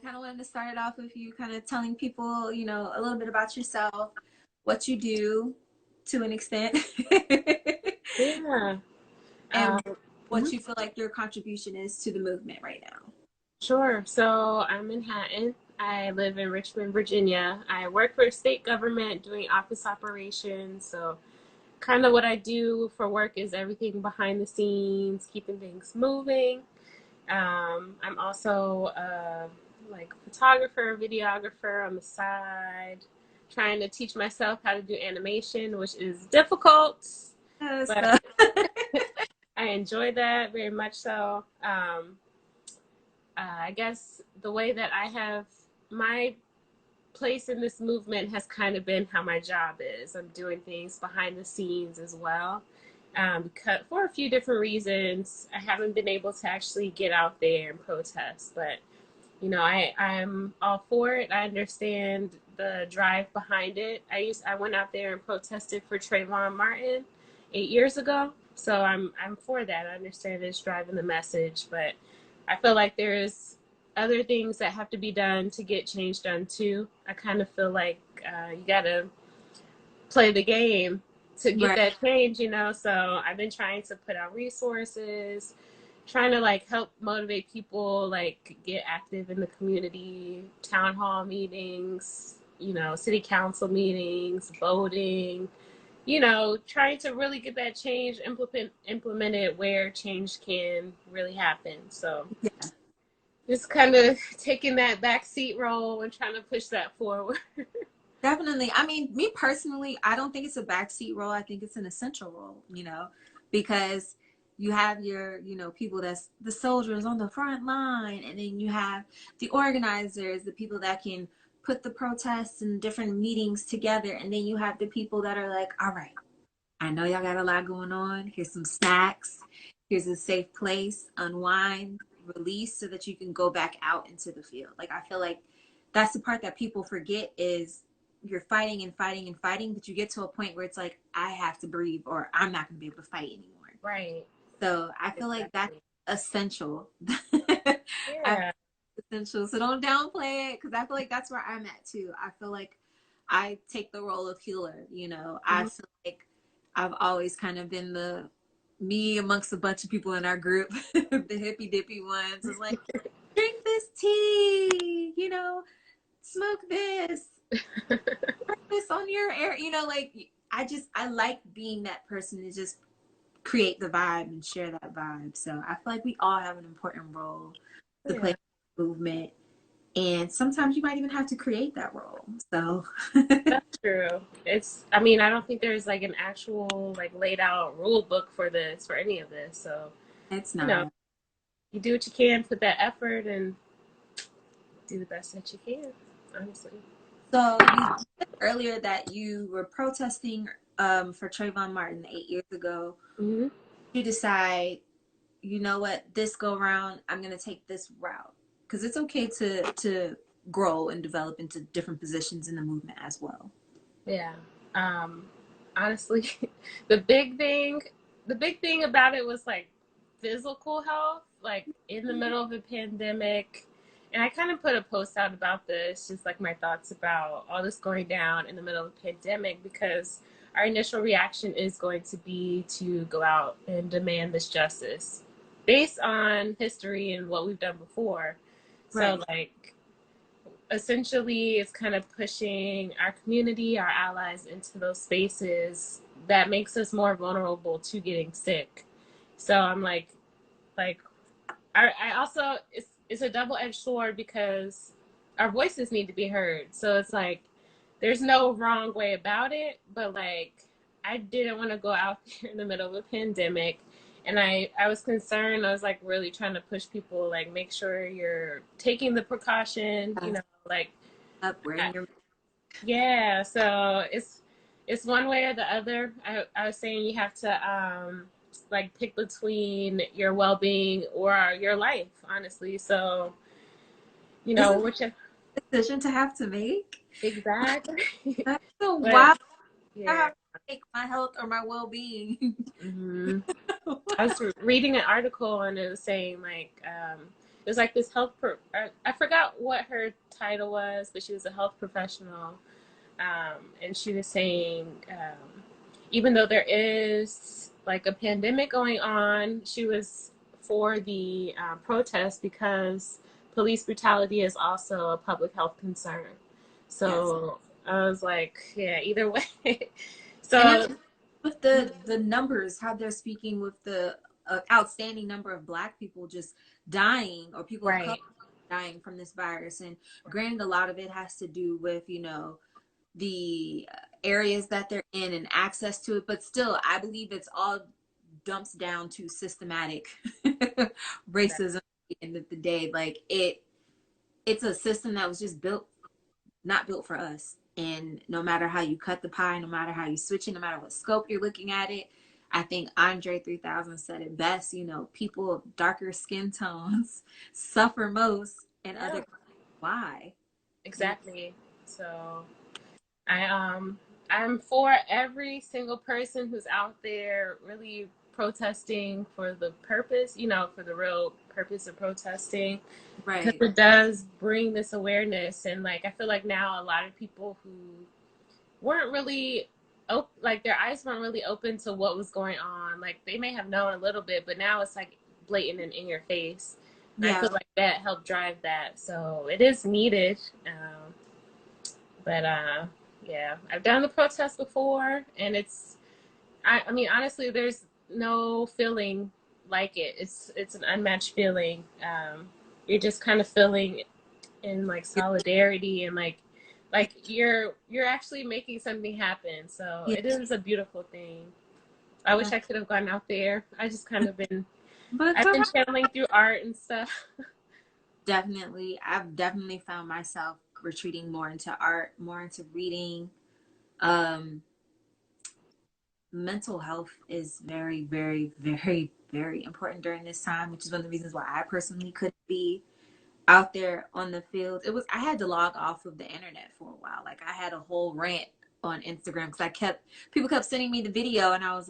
kind of wanted to start it off with you kind of telling people, you know, a little bit about yourself, what you do to an extent, Yeah. Um, and what mhm. you feel like your contribution is to the movement right now. Sure. So I'm in Manhattan. I live in Richmond, Virginia. I work for state government doing office operations. So kind of what I do for work is everything behind the scenes, keeping things moving. I'm also like photographer, videographer on the side, trying to teach myself how to do animation, which is difficult, but So, I enjoy that very much so. I guess the way that I have my place in this movement has kind of been how my job is. I'm doing things behind the scenes as well. Because for a few different reasons, I haven't been able to actually get out there and protest. But I'm all for it. I understand the drive behind it. I went out there and protested for Trayvon Martin 8 years ago. So I'm for that. I understand it's driving the message, but I feel like there's other things that have to be done to get change done too. I kind of feel like you gotta play the game to get right. that change. So I've been trying to put out resources, trying to like help motivate people, like get active in the community, town hall meetings, city council meetings, voting, trying to really get that change implemented where change can really happen. So Yeah, just kind of taking that backseat role and trying to push that forward. definitely. I mean, me personally, I don't think it's a backseat role. I think it's an essential role, you know, because you have your, you know, people that's the soldiers on the front line, and then you have the organizers, the people that can put the protests and different meetings together, and then you have the people that are like, all right, I know y'all got a lot going on. Here's some snacks. Here's a safe place, unwind, release so that you can go back out into the field. Like I feel like that's the part that people forget is you're fighting and fighting and fighting, but you get to a point where it's like, I have to breathe or I'm not gonna be able to fight anymore. Right. So I feel like that's Exactly. essential. I Yeah. essential. So don't downplay it because I feel like that's where I'm at too. I feel like I take the role of healer, you know. I Mhm. feel like I've always kind of been the me amongst a bunch of people in our group, the hippy dippy ones, is like, drink this tea, you know, smoke this, put this on your air, you know, like I like being that person to just create the vibe and share that vibe. So I feel like we all have an important role to play Yeah. in the movement. And sometimes you might even have to create that role. So That's true. I mean, I don't think there's like an actual like laid out rule book for this, for any of this. So, it's you know, not. you do what you can, put that effort and do the best that you can, honestly. So you said earlier that you were protesting for Trayvon Martin 8 years ago. Hmm. You decide, you know what, this go round, I'm gonna take this route because it's okay to grow and develop into different positions in the movement as well. Yeah. Um, honestly, the big thing, the big thing about it was like physical health, like in the middle of a pandemic. And I kind of put a post out about this, just like my thoughts about all this going down in the middle of a pandemic, because our initial reaction is going to be to go out and demand this justice based on history and what we've done before. So, Right. like, essentially it's kind of pushing our community, our allies into those spaces that makes us more vulnerable to getting sick. So I'm like I also it's a double-edged sword because our voices need to be heard. So it's like there's no wrong way about it, but like I didn't want to go out there in the middle of a pandemic, and I was concerned. I was like really trying to push people like make sure you're taking the precaution, like Up wearing your yeah. So it's one way or the other. I was saying you have to like pick between your well-being or your life, honestly. So isn't which a decision to have to make. exactly. That's so But wild. I yeah. have to make my health or my well-being. Hmm. I was reading an article and it was saying like there's like this I forgot what her title was, but she was a health professional. And she was saying, even though there is like a pandemic going on, she was for the protest because police brutality is also a public health concern. Yes. So I was like, yeah, either way. And So then with the numbers, how they're speaking with the outstanding number of Black people just dying, or people of color right, dying from this virus. And granted, a lot of it has to do with, you know, the areas that they're in and access to it, but still, I believe it's all dumps down to systematic racism at the end of the day. Like it's a system that was just built, not built for us. And no matter how you cut the pie, no matter how you switch it, no matter what scope you're looking at it, I think Andre 3000 said it best. You know, people of darker skin tones suffer most, and yeah, other why? You know, exactly. So I'm for every single person who's out there really protesting for the purpose, you know, for the real purpose of protesting, because right? it does bring this awareness. And like I feel like now a lot of people who weren't really like their eyes weren't really open to what was going on. Like they may have known a little bit, but now it's like blatant and in your face. And I feel Yeah, like that helped drive that. So it is needed. But yeah, I've done the protest before, and I mean, honestly, there's no feeling like it. It's an unmatched feeling. You're just kind of feeling in like solidarity, and like you're actually making something happen. So yeah. it is a beautiful thing. I wish I could have gone out there. I just kind of been But I've go been ahead. channeling through art and stuff. Definitely, I've definitely found myself retreating more into art, more into reading. Um, Mental health is very, very, very, very important during this time, which is one of the reasons why I personally couldn't be out there on the field. It was I had to log off of the internet for a while. Like I had a whole rant on Instagram because I kept people kept sending me the video, and I was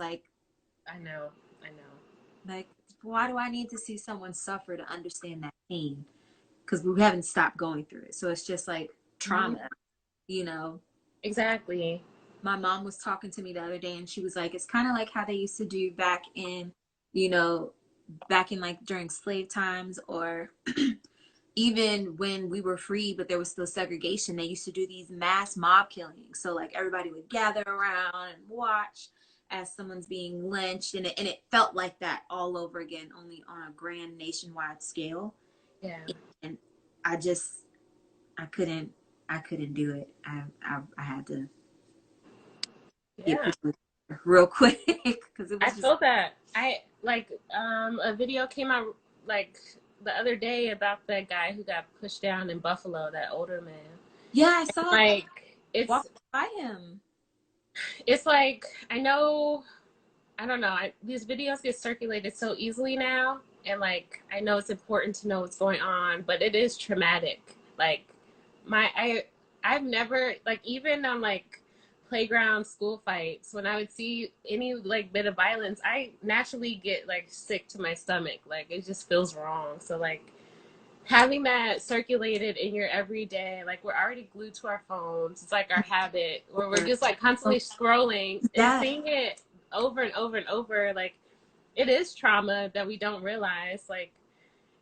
I know, I know. like, why do I need to see someone suffer to understand that pain? Because we haven't stopped going through it. So it's just like Mm-hmm. trauma, you know. Exactly. My mom was talking to me the other day, and she was like, it's kind of like how they used to do back in, you know, back in like during slave times, or even when we were free, but there was still segregation. They used to do these mass mob killings. So like everybody would gather around and watch as someone's being lynched, and it felt like that all over again, only on a grand nationwide scale. Yeah. And I just I couldn't do it. I had to get Yeah. people real quick because it I was just feel that. I like a video came out like the other day about that guy who got pushed down in Buffalo, that older man. yeah. I And saw like walk by him. it's like I don't know. These videos get circulated so easily now, and like I know it's important to know what's going on, but it is traumatic. Like my I've never like even on like playground school fights when I would see any like bit of violence, I naturally get like sick to my stomach. Like it just feels wrong. So like having that circulated in your everyday, like we're already glued to our phones. It's like our habit where we're just like constantly scrolling and Yeah, seeing it over and over and over. Like it is trauma that we don't realize. Like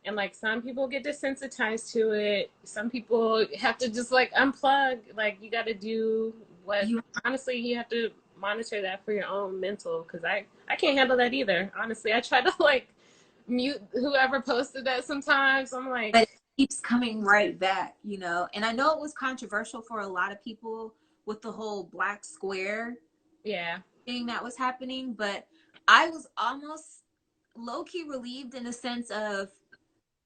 and like some people get desensitized to it. Some people have to just like unplug. Like you got to do what you honestly you have to monitor that for your own mental because I can't handle that either. Honestly, I try to like mute whoever posted that sometimes. I'm but it like, keeps coming right back, you know. And I know it was controversial for a lot of people with the whole black square yeah, thing that was happening, but I was almost low key relieved in the sense of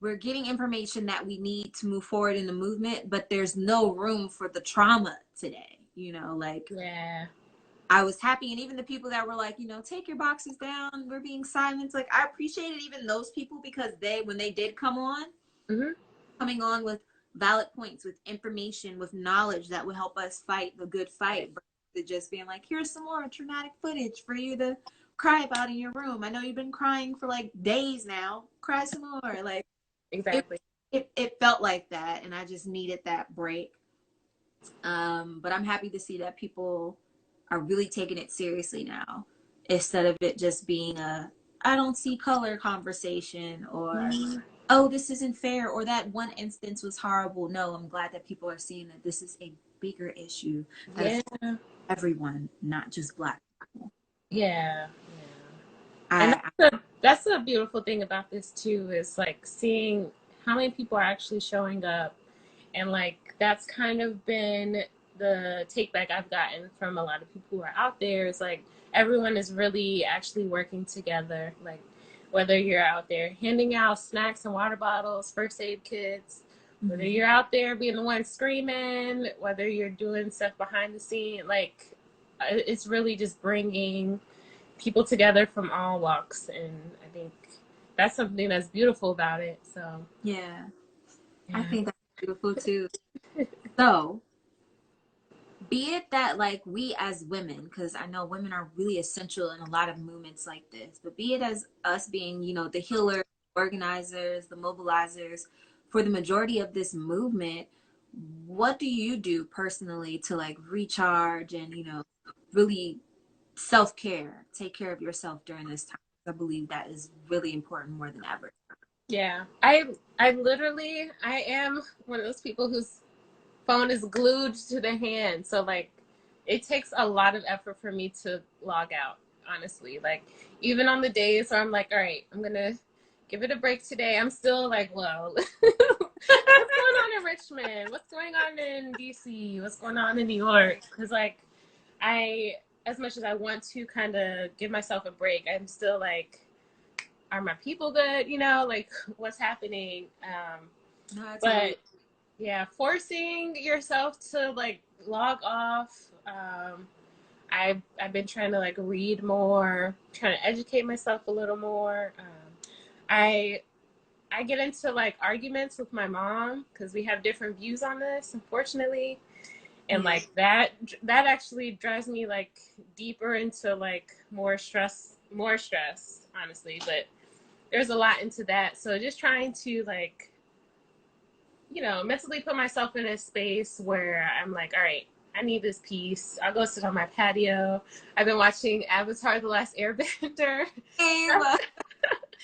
we're getting information that we need to move forward in the movement, but there's no room for the trauma today, you know. Like yeah, I was happy, and even the people that were like, you know, take your boxes down, we're being silenced, like I appreciated even those people because they when they did come on, hmm, coming on with valid points, with information, with knowledge that would help us fight the good fight, versus just being like, here's some more traumatic footage for you to cry about in your room. I know you've been crying for like days now. Cry some more. Like it, exactly. it felt like that, and I just needed that break. But I'm happy to see that people are really taking it seriously now, instead of it just being a I don't see color conversation, or Mhm. oh, this isn't fair, or that one instance was horrible. No, I'm glad that people are seeing that this is a bigger issue that Yeah, affects everyone, not just Black people. yeah, yeah. And I that's the beautiful thing about this too, is like seeing how many people are actually showing up. And like that's kind of been the take back I've gotten from a lot of people who are out there, is like everyone is really actually working together. Like whether you're out there handing out snacks and water bottles, first aid kits, whether Mhm. you're out there being the one screaming, whether you're doing stuff behind the scene, like it's really just bringing people together from all walks. And I think that's something that's beautiful about it. So Yeah, I yeah. think that's beautiful too. So, be it that like we as women, because I know women are really essential in a lot of movements like this, but be it as us being, the healers, organizers, the mobilizers for the majority of this movement, what do you do personally to like recharge and, really self-care, take care of yourself during this time? I believe that is really important more than ever. Yeah, I literally I am one of those people whose phone is glued to the hand. So like it takes a lot of effort for me to log out, honestly. Like even on the days where I'm like, all right, I'm gonna give it a break today, I'm still like, well, what's going on in Richmond? What's going on in DC? What's going on in New York? Because like I, as much as I want to kind of give myself a break, I'm still like, are my people good? Like what's happening? No, I totally. But yeah, forcing yourself to like log off. I've been trying to like read more, trying to educate myself a little more. I I get into like arguments with my mom because we have different views on this, unfortunately, and Yeah. like that actually drives me like deeper into like more stress, honestly. But there's a lot into that, so just trying to like mentally put myself in a space where I'm like, all right, I need this peace. I'll go sit on my patio. I've been watching Avatar: The Last Airbender. Same.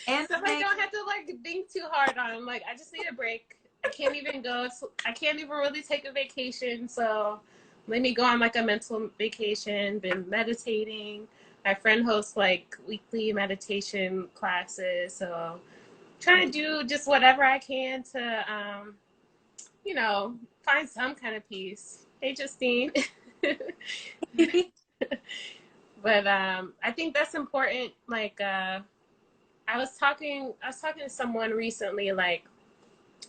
And Stuff I don't have to like think too hard on. Like, I just need a break. I can't even go. I can't even really take a vacation. So let me go on like a mental vacation. Been meditating. My friend hosts like weekly meditation classes. So trying to do just whatever I can to find some kind of peace. Hey, Justine. But I think that's important. Like I was talking to someone recently. Like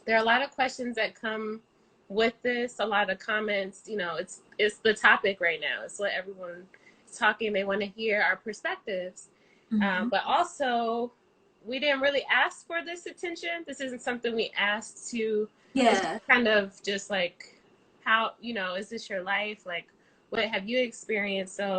there are a lot of questions that come with this. A lot of comments. It's the topic right now. It's what everyone is talking. They want to hear our perspectives. Mhm. But also, we didn't really ask for this attention. This isn't something we asked to. It's Yeah. kind of just like, how, is this your life? Like, what have you experienced? So